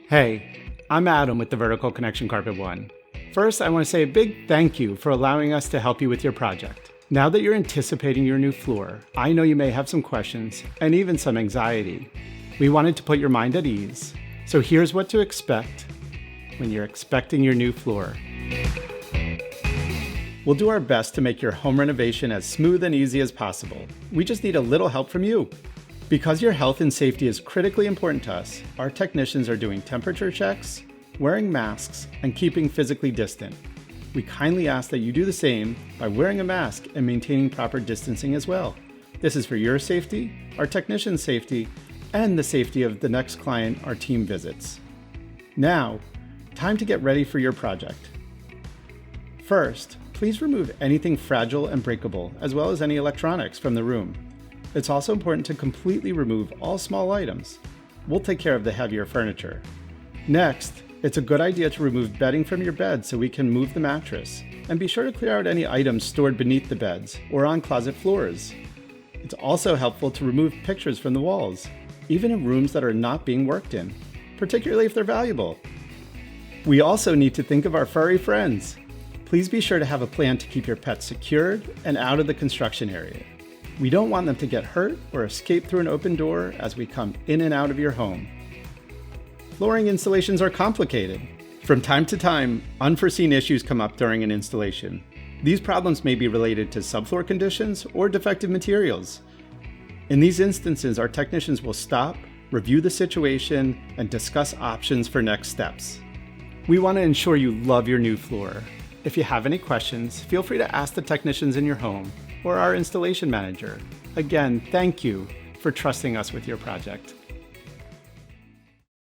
Hey, I'm Adam with the Vertical Connection Carpet One. First, I want to say a big thank you for allowing us to help you with your project. Now that you're anticipating your new floor, I know you may have some questions and even some anxiety. We wanted to put your mind at ease, so here's what to expect when you're expecting your new floor. We'll do our best to make your home renovation as smooth and easy as possible. We just need a little help from you. Because your health and safety is critically important to us, our technicians are doing temperature checks, wearing masks, and keeping physically distant. We kindly ask that you do the same by wearing a mask and maintaining proper distancing as well. This is for your safety, our technicians' safety, and the safety of the next client our team visits. Now, time to get ready for your project. First, please remove anything fragile and breakable, as well as any electronics from the room. It's also important to completely remove all small items. We'll take care of the heavier furniture. Next, it's a good idea to remove bedding from your bed so we can move the mattress, and be sure to clear out any items stored beneath the beds or on closet floors. It's also helpful to remove pictures from the walls, even in rooms that are not being worked in, particularly if they're valuable. We also need to think of our furry friends. Please be sure to have a plan to keep your pets secured and out of the construction area. We don't want them to get hurt or escape through an open door as we come in and out of your home. Flooring installations are complicated. From time to time, unforeseen issues come up during an installation. These problems may be related to subfloor conditions or defective materials. In these instances, our technicians will stop, review the situation, and discuss options for next steps. We want to ensure you love your new floor. If you have any questions, feel free to ask the technicians in your home or our installation manager. Again, thank you for trusting us with your project.